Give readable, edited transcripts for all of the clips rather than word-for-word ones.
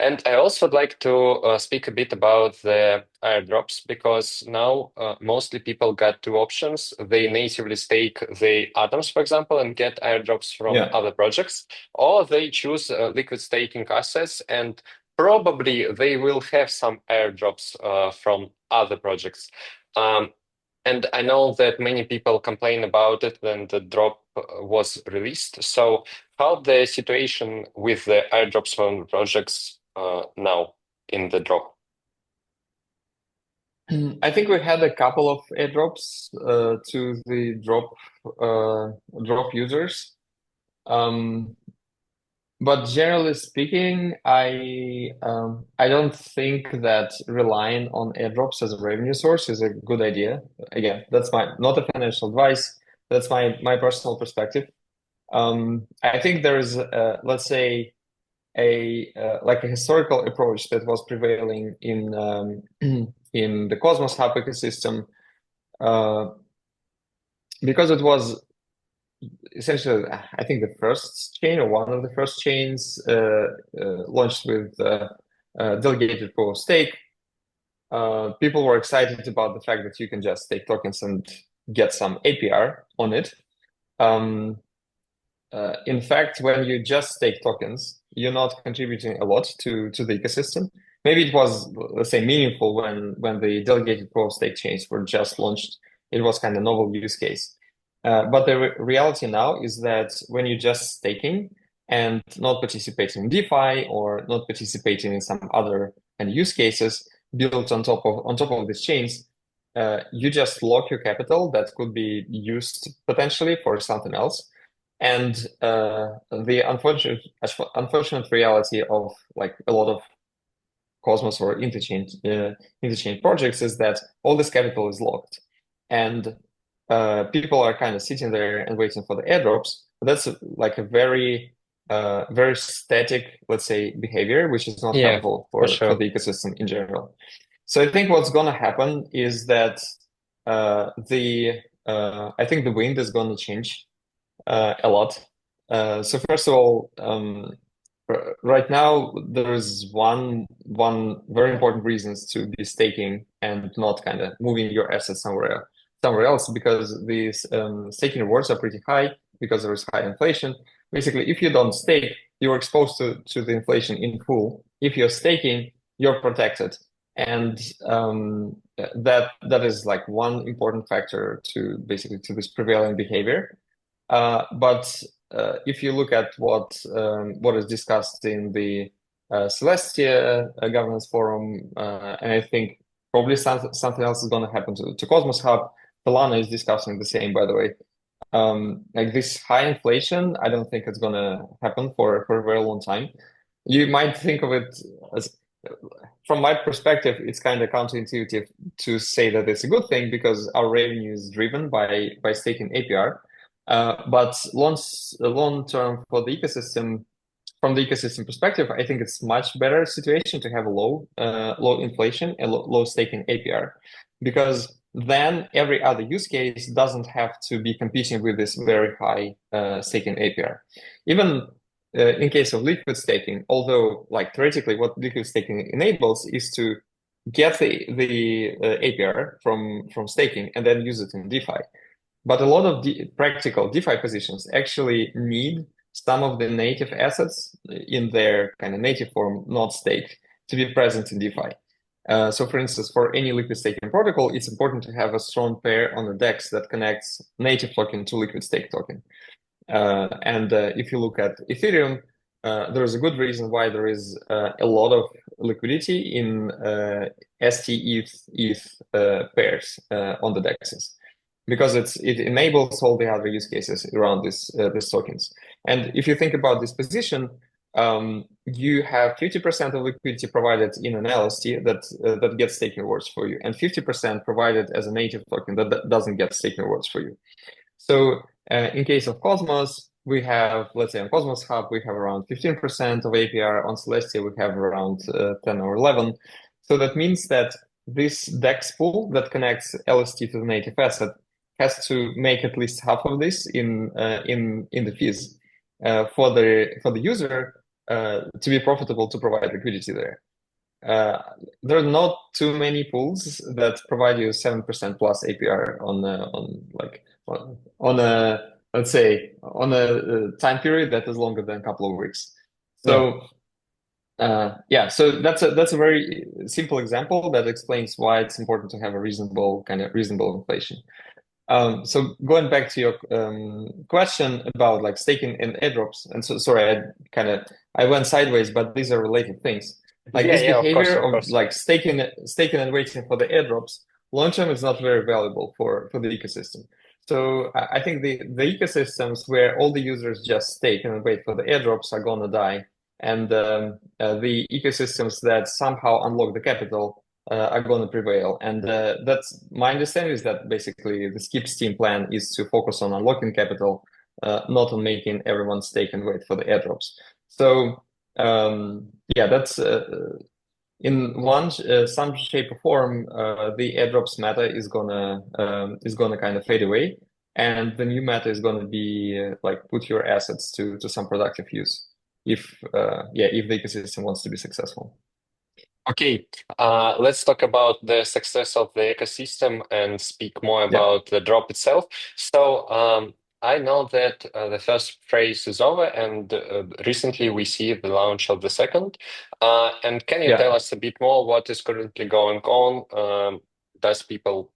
And I also would like to speak a bit about the airdrops because now mostly people got two options. They natively stake the atoms, for example, and get airdrops from Yeah. other projects, or they choose liquid staking assets and probably they will have some airdrops from other projects. Um, and I know that many people complain about it when the drop was released. So how the situation with the airdrops from projects now in the drop? I think we had a couple of airdrops to the drop users. Um, but generally speaking, I don't think that relying on airdrops as a revenue source is a good idea. Again, that's my not a financial advice. That's my personal perspective. I think there is, let's say, a like a historical approach that was prevailing in in the Cosmos Hub ecosystem, uh, because it was essentially, I think, the first chain or one of the first chains launched with delegated proof of stake. People were excited about the fact that you can just stake tokens and get some APR on it. Um, in fact, when you just stake tokens, you're not contributing a lot to the ecosystem. Maybe it was, let's say, meaningful when the delegated proof of stake chains were just launched. It was kind of novel use case. But the reality now is that when you're just staking and not participating in DeFi or not participating in some other kind of use cases built on top of these chains, you just lock your capital that could be used potentially for something else. And the unfortunate reality of like a lot of Cosmos or interchain projects is that all this capital is locked, and people are kind of sitting there and waiting for the airdrops. That's like a very static, let's say, behavior, which is not Yeah, helpful for for sure. the ecosystem in general. So I think what's going to happen is that the I think the wind is going to change a lot. So first of all, right now there is one very important reasons to be staking and not kind of moving your assets somewhere else, because these staking rewards are pretty high because there is high inflation. Basically, if you don't stake, you're exposed to the inflation in full. If you're staking, you're protected, and that is like one important factor to basically to this prevailing behavior. But if you look at what is discussed in the Celestia governance forum, and I think probably something else is going to happen to Cosmos Hub. Solana is discussing the same, by the way. Like this high inflation, I don't think it's going to happen for a very long time. You might think of it as, from my perspective, it's kind of counterintuitive to say that it's a good thing because our revenue is driven by staking APR. But long term for the ecosystem, from the ecosystem perspective, I think it's much better situation to have a low inflation and low staking APR, because then every other use case doesn't have to be competing with this very high staking APR. Even in case of liquid staking, although like theoretically what liquid staking enables is to get the APR from staking and then use it in DeFi. But a lot of practical DeFi positions actually need some of the native assets in their kind of native form, not staked, to be present in DeFi. So for instance, for any liquid staking protocol, it's important to have a strong pair on the DEX that connects native token to liquid stake token. And if you look at Ethereum, there is a good reason why there is a lot of liquidity in ST ETH pairs on the DEXs, because it enables all the other use cases around these tokens. And if you think about this position, you have 50% of liquidity provided in an LST that gets staking rewards for you, and 50% provided as a native token that doesn't get staking rewards for you. So in case of Cosmos, we have, let's say on Cosmos Hub, we have around 15% of APR. On Celestia, we have around 10 or 11. So that means that this DEX pool that connects LST to the native asset has to make at least half of this in the fees. For the user, to be profitable to provide liquidity there. Uh, there are not too many pools that provide you 7% plus APR on a, let's say, on a time period that is longer than a couple of weeks. Yeah. So so that's a very simple example that explains why it's important to have a reasonable inflation. So going back to your question about like staking and airdrops, and so sorry, I went sideways, but these are related things. Like Yeah, this yeah, of course, behavior of of course. like staking and waiting for the airdrops, long term is not very valuable for the ecosystem. So I think the ecosystems where all the users just stake and wait for the airdrops are gonna die, and the ecosystems that somehow unlock the capital are going to prevail. And that's my understanding is that basically the skip steam plan is to focus on unlocking capital, not on making everyone stake and wait for the airdrops. So that's in some shape or form, the airdrops meta is gonna kind of fade away, and the new meta is gonna be like put your assets to some productive use if the ecosystem wants to be successful. Okay, let's talk about the success of the ecosystem and speak more Yeah. about the drop itself. So, I know that the first phase is over, and recently we see the launch of the second. And can you tell Yeah. us a bit more what is currently going on? Does people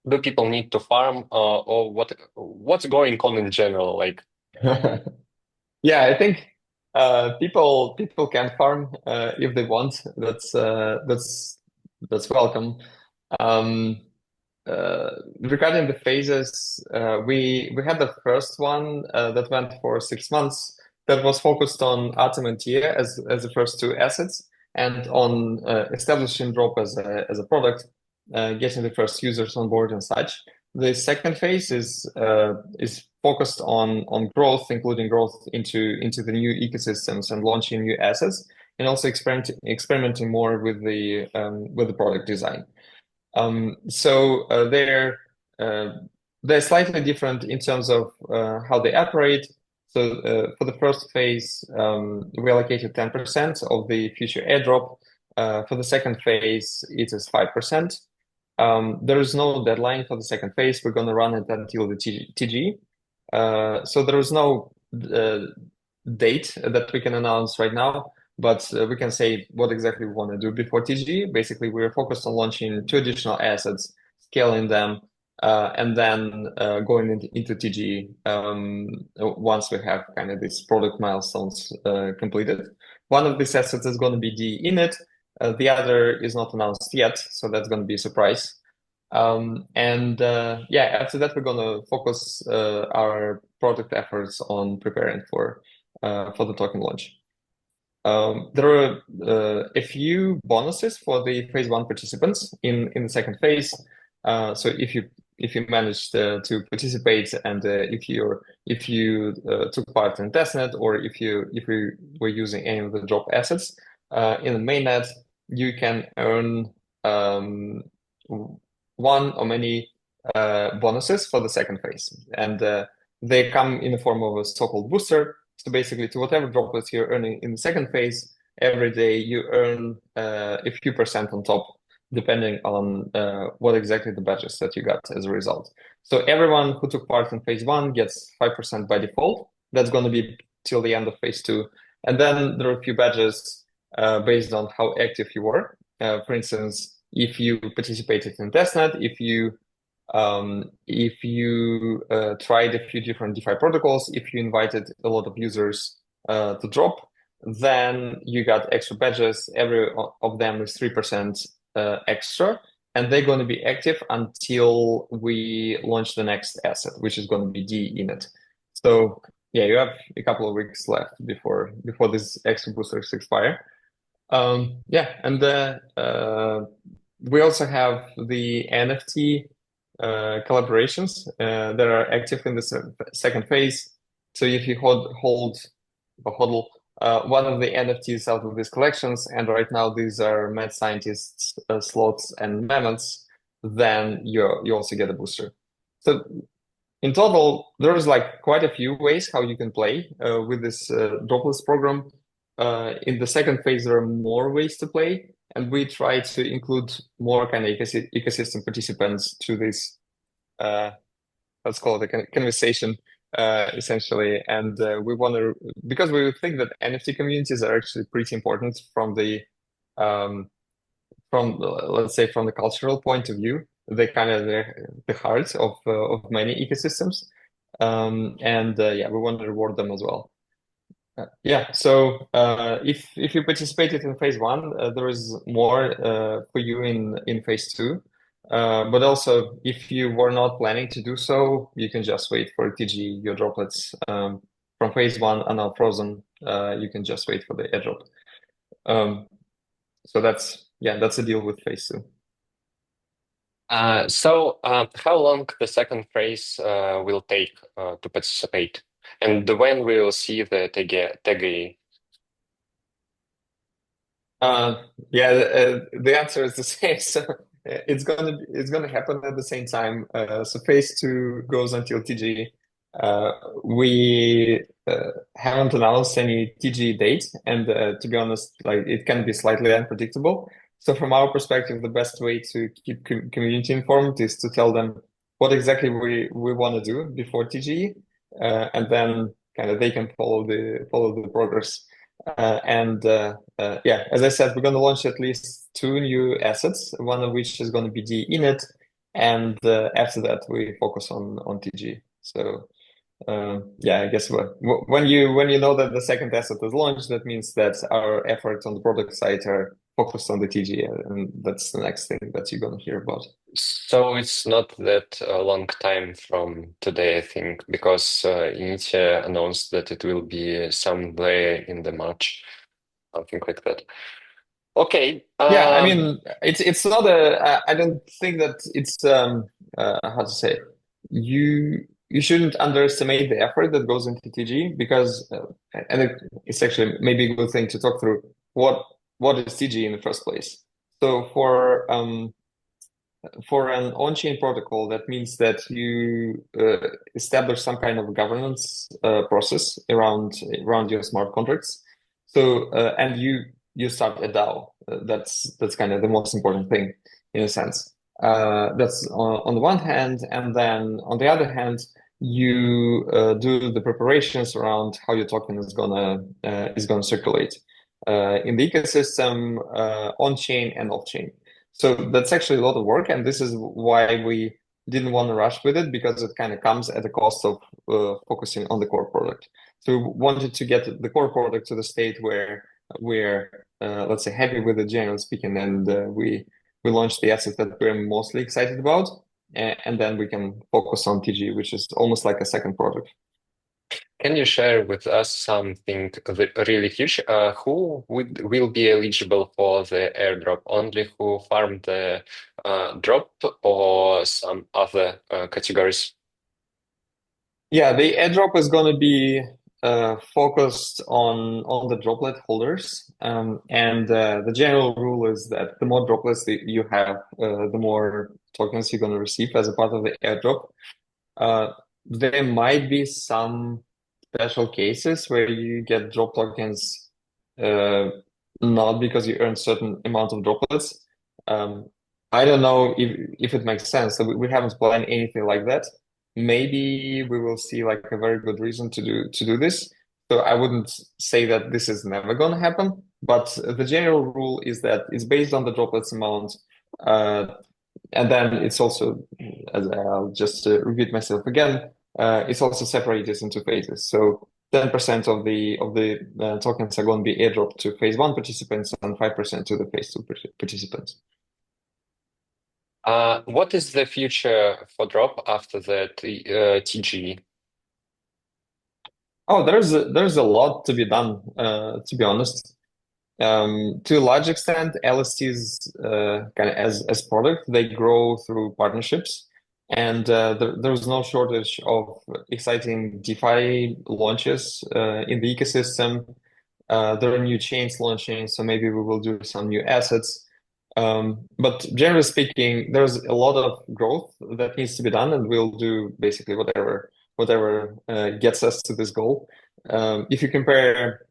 do people need to farm, or what's going on in general? Like, Yeah, I think people can farm if they want. That's welcome. Um, Regarding the phases, we had the first one that went for 6 months that was focused on Atom and Tia as the first two assets and on establishing Drop as a product, getting the first users on board and such. The second phase is focused on growth, including growth into the new ecosystems and launching new assets, and also experimenting more with the product design. So they're slightly different in terms of how they operate. So for the first phase, we allocated 10% of the future airdrop. For the second phase, it is 5%. There is no deadline for the second phase. We're going to run it until the TG. So there is no date that we can announce right now, but we can say what exactly we want to do before TG. Basically, we're focused on launching two additional assets, scaling them, and then going into TG once we have kind of these product milestones completed. One of these assets is going to be the init. The other is not announced yet, so that's going to be a surprise. After that, we're going to focus our product efforts on preparing for the token launch. There are a few bonuses for the phase one participants in the second phase. So if you managed to participate and if you took part in testnet or if you were using any of the drop assets in the mainnet, you can earn one or many bonuses for the second phase, and they come in the form of a so-called booster. So basically, to whatever droplets you're earning in the second phase, every day you earn a few percent on top, depending on what exactly the badges that you got as a result. So everyone who took part in phase one gets 5% by default. That's going to be till the end of phase two. And then there are a few badges based on how active you were. For instance, if you participated in testnet, if you tried a few different DeFi protocols, if you invited a lot of users to drop, then you got extra badges. Every of them is 3% extra, and they're going to be active until we launch the next asset, which is going to be D init. So yeah, you have a couple of weeks left before these extra boosters expire. We also have the NFT collaborations that are active in the second phase. So if you hold or hodl one of the NFTs out of these collections, and right now these are mad scientists, slots, and mammoths, then you also get a booster. So in total, there's like quite a few ways how you can play with this droplets program. in the second phase, there are more ways to play, and we try to include more kind of ecosystem participants to this, uh, let's call it a conversation, essentially. And we want to, because we think that NFT communities are actually pretty important um, let's say from the cultural point of view. They kind of the heart of many ecosystems, and yeah, we want to reward them as well. Yeah, so if you participated in phase one, there is more for you in phase two. But also, if you were not planning to do so, you can just wait for TG. Your droplets from phase one are now frozen. You can just wait for the airdrop. Um, so that's a deal with phase two. How long the second phase will take to participate, and when we will see the TG? Yeah, the answer is the same. So it's gonna happen at the same time. So phase two goes until TG. We haven't announced any TG date, and to be honest, like it can be slightly unpredictable. So from our perspective, the best way to keep community informed is to tell them what exactly we want to do before TG, and then kind of they can follow the progress. Yeah, as I said, we're going to launch at least two new assets, one of which is going to be the init, and after that we focus on TG. So yeah, I guess when you know that the second asset is launched, that means that our efforts on the product side are focused on the TG, and that's the next thing that you're going to hear about. So it's not that long time from today, I think, because Mitya announced that it will be somewhere in the March, something like that. Okay. Yeah, I mean, it's not a. I don't think that it's how to say. You shouldn't underestimate the effort that goes into TG because, and it's actually maybe a good thing to talk through what is TG in the first place. So for an on-chain protocol, that means that you establish some kind of governance process around your smart contracts. So and you start a DAO. That's kind of the most important thing in a sense. That's on the one hand, and then on the other hand, you do the preparations around how your token is gonna circulate in the ecosystem, on chain and off chain. So that's actually a lot of work, and this is why we didn't want to rush with it because it kind of comes at the cost of focusing on the core product. So we wanted to get the core product to the state where we're, let's say, happy with it, generally speaking, and we launched the asset that we're mostly excited about, and then we can focus on TG, which is almost like a second product. Can you share with us something really huge? Who will be eligible for the airdrop? Only who farmed the drop or some other categories? Yeah, the airdrop is going to be focused on the droplet holders, and the general rule is that the more droplets that you have, the more tokens you're going to receive as a part of the airdrop. There might be some special cases where you get drop tokens uh, not because you earn certain amount of droplets. Um, I don't know if it makes sense. So we haven't planned anything like that. Maybe we will see like a very good reason to do this. So I wouldn't say that this is never going to happen, but the general rule is that it's based on the droplets amount. Uh, and then it's also, as I'll just repeat myself again, it's also separated into phases. So 10% of the tokens are going to be airdropped to phase one participants and 5% to the phase two participants. What is the future for drop after that TG? Oh, there's a lot to be done, to be honest. To a large extent, LSTs kind of as product, they grow through partnerships, and there's no shortage of exciting DeFi launches in the ecosystem. There are new chains launching, so maybe we will do some new assets. But generally speaking, there's a lot of growth that needs to be done, and we'll do basically whatever gets us to this goal. If you compare.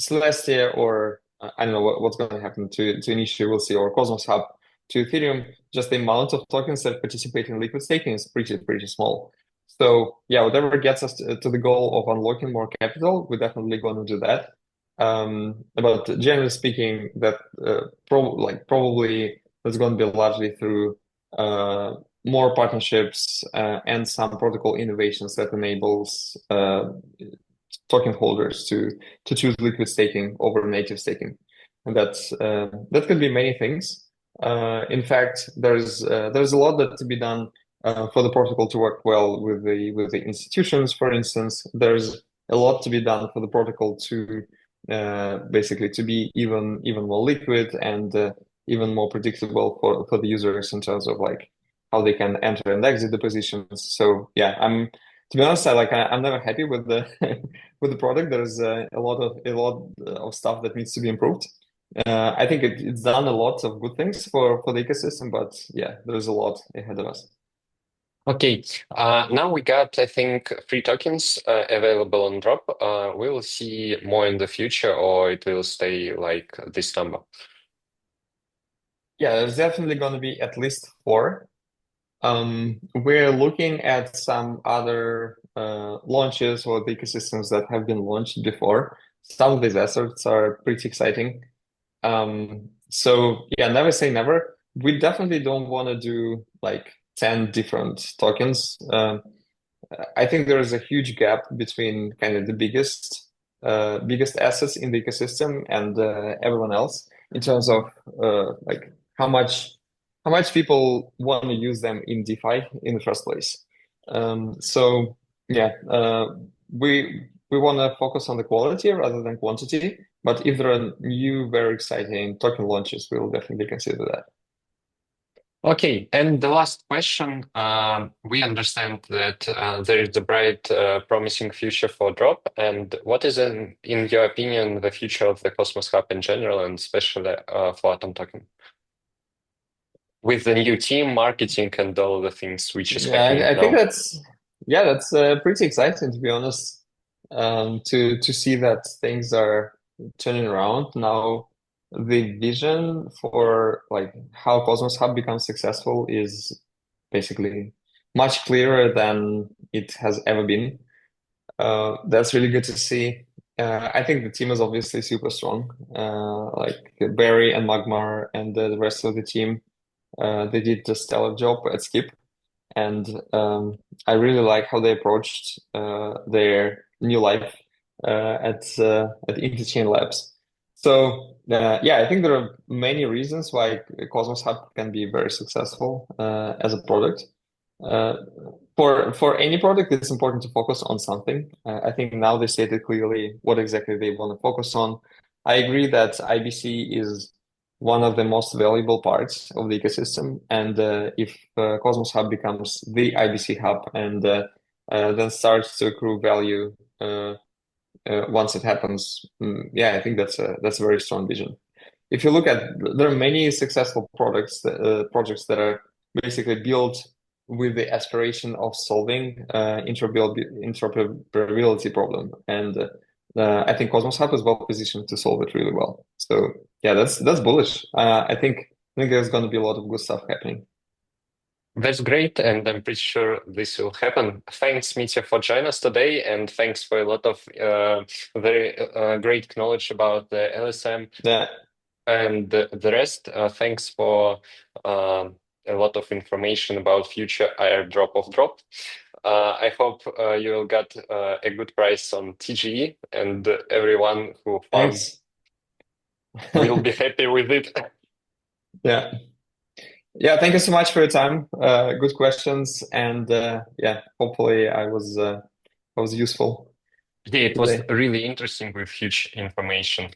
Celestia or I don't know what's going to happen to Initio, we'll see, or Cosmos Hub to Ethereum, just the amount of tokens that participate in liquid staking is pretty small. So yeah, whatever gets us to the goal of unlocking more capital, we're definitely going to do that. But generally speaking, that probably that's going to be largely through more partnerships and some protocol innovations that enables token holders to choose liquid staking over native staking, and that could be many things. In fact, there's a lot that to be done for the protocol to work well with the institutions. For instance, there's a lot to be done for the protocol to basically to be even more liquid and even more predictable for the users in terms of like how they can enter and exit the positions. So yeah, I'm to be honest, I'm never happy with the with the product. There's a lot of stuff that needs to be improved. I think it's done a lot of good things for the ecosystem, but yeah, there's a lot ahead of us. Okay, now we got, I think, free tokens available on Drop. We will see more in the future, or it will stay like this number. Yeah, there's definitely going to be at least four. We're looking at some other launches or the ecosystems that have been launched before. Some of these assets are pretty exciting. So yeah, never say never. We definitely don't want to do like 10 different tokens. I think there is a huge gap between kind of the biggest assets in the ecosystem and everyone else in terms of like how much people want to use them in DeFi in the first place. So yeah, we want to focus on the quality rather than quantity. But if there are new, very exciting token launches, we'll definitely consider that. Okay, and the last question. We understand that there is a bright, promising future for Drop. And what is, in your opinion, the future of the Cosmos Hub in general, and especially for Atom Token? With the new team, marketing, and all the things which is Yeah, happening I think now. that's pretty exciting to be honest. To see that things are turning around now. The vision for like how Cosmos Hub becomes successful is basically much clearer than it has ever been. That's really good to see. I think the team is obviously super strong. Like Barry and Magmar and the rest of the team, they did a stellar job at Skip. And I really like how they approached their new life at Interchain Labs. So yeah, I think there are many reasons why Cosmos Hub can be very successful as a product. Uh, for any product, it's important to focus on something. I think now they stated clearly what exactly they want to focus on. I agree that IBC is one of the most valuable parts of the ecosystem, and if Cosmos Hub becomes the IBC hub and then starts to accrue value once it happens, yeah, I think that's a very strong vision. If you look at, there are many successful projects that are basically built with the aspiration of solving interoperability problem, and I think Cosmos Hub is well positioned to solve it really well. So yeah, that's bullish. I think there's going to be a lot of good stuff happening. That's great, and I'm pretty sure this will happen. Thanks, Mitya, for joining us today, and thanks for a lot of very great knowledge about the LSM Yeah, and the rest. Thanks for a lot of information about future airdrop of Drop. I hope you will get a good price on TGE, and everyone who farms thanks. will be happy with it. Yeah, yeah. Thank you so much for your time. Good questions, and yeah, hopefully I was useful Yeah, it was today. really interesting with huge information.